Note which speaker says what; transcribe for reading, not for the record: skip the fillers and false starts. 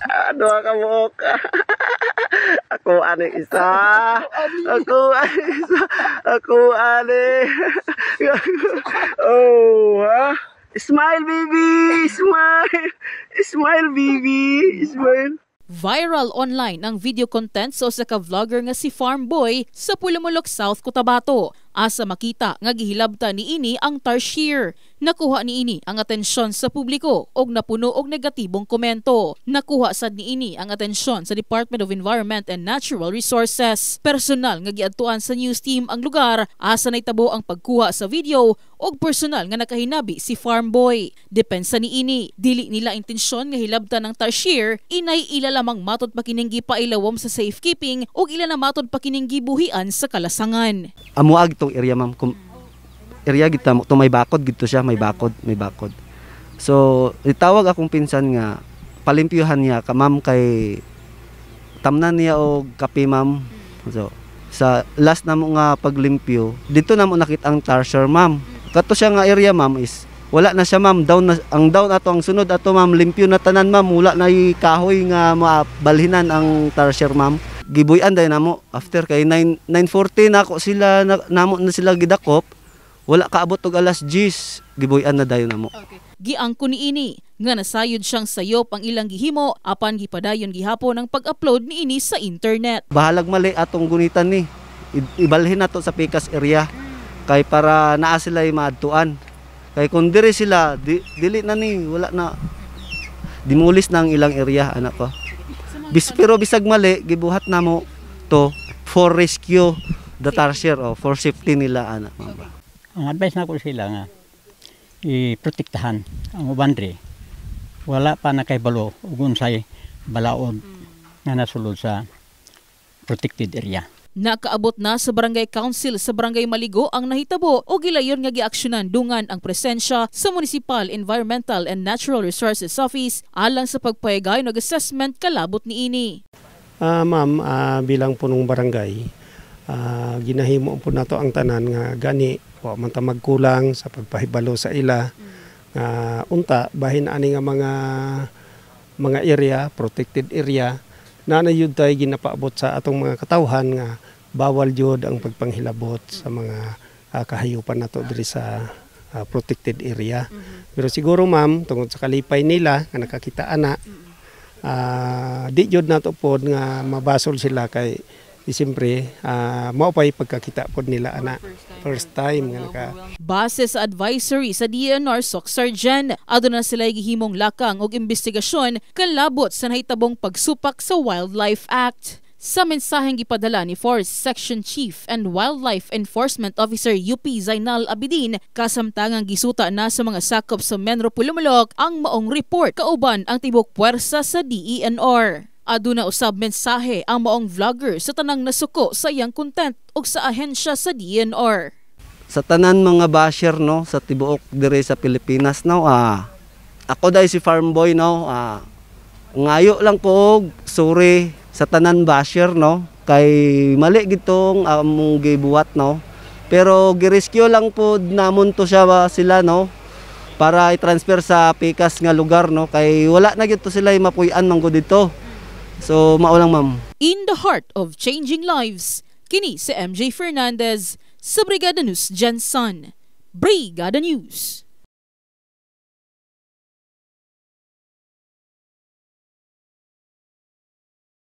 Speaker 1: Ano ka mo ka? Ako ano isa. Ako ano isa. Ako ano. Oh, ha? Smile, baby! Smile! Smile, baby! Smile!
Speaker 2: Viral online ang video content sa usa ka vlogger nga si Farm Boy sa Pulumulok, South Cotabato. Asa makita nga gihilabta niini ang tarsier. Nakuha niini ang atensyon sa publiko og napuno og negatibong komento. Nakuha sad niini ang atensyon sa Department of Environment and Natural Resources. Personal nga giadtuan sa news team ang lugar asa nahitabo ang pagkuha sa video og personal nga nakahinabi si Farm Boy. Depensa niini, dili nila intensyon nga hilabtan ng tarsier, inay ila lamang matod pa kining gipailawom sa safekeeping ug ila na matod pa kining gibuhian sa kalasangan.
Speaker 1: Amuag itong area, ma'am. Area gita mo, may bakod gito siya, may bakod. So, itawag akong pinsan nga, palimpyuhan niya ka, ma'am, kay tamnan niya o kape, ma'am. So, sa last na mo nga paglimpyo, dito na mo nakita ang tarsier, ma'am. Kato siya nga area, ma'am, is wala na siya, ma'am. Ang down ato, ang sunod ato, ma'am, limpyo na tanan, ma'am. Wala na kahoy nga mabalhinan ang tarsier, ma'am. Gibuyan dahil namo after kay 9:40 na ako sila namo na sila gidakop, wala kaabot og alas 10 gibuyan na dayon namo.
Speaker 2: Okay. Giangko niini nga nasayod siyang sayop ang ilang gihimo apan gipadayon gihapon ang pag-upload niini sa internet.
Speaker 1: Bahalag mali atong gunitan ni. Ibalhin nato sa Picas area kay para naa sila maadtuan. Kay kun diri sila dili na ni wala na dimulis na ang ilang area anak ko. Pero bisag mali gibuhat namo to for rescue the tarsier o for safety nila anak mga.
Speaker 3: Ang advice na ko sila nga i-protektahan ang ubandre. Wala pa na kay balo ug unsay balaod nga nasulod sa protected area.
Speaker 2: Nakaabot na sa Barangay Council sa Barangay Maligo ang nahitabo o gilayon nga giaksyonan dungan ang presensya sa Municipal Environmental and Natural Resources Office alang sa pagpahigayon og assessment kalabot niini.
Speaker 4: Ma'am, bilang punong barangay, ginahimo po nato ang tanan nga gani wa man ta magkulang sa pagpahibalo sa ila. Unta bahin ani nga mga area, protected area na yun tayo ginapaabot sa atong mga katawhan nga bawal jud ang pagpanghilabot sa mga kahayupan nato diri sa protected area. Pero siguro ma'am tungod sa kalipay nila nga nakakita ana di jud nato pod nga mabasol sila kay siyempre mao pay pagkakita pod nila ana first time nga naka.
Speaker 2: Base sa advisory sa DNR SOC Sergeant, aduna sila gihimong lakang og investigasyon kalabot sa nahitabong pagsupak sa Wildlife Act. Sa mensaheng gipadala ni Forest Section Chief and Wildlife Enforcement Officer UP Zainal Abidin, kasamtangang gisuta na sa mga sakop sa Menro Pulumulok ang maong report kauban ang tibok puwersa sa DENR. Aduna usab mensahe ang maong vlogger sa tanang nasuko sa iyang content ug sa ahensya sa DNR.
Speaker 1: Sa tanan mga basher no sa tibuok dire sa Pilipinas no ako dai si Farm Boy no ngayo lang po sorry sa tanan basher no kay mali gitong among gibuhat no pero girescue lang po namon to siya sila no para i-transfer sa Picas nga lugar no kay wala na gito sila mapuy-an manggo dito. So, maulang ma'am.
Speaker 2: In the heart of changing lives, kini si MJ Fernandez sa Brigada News Jensen. Brigada News.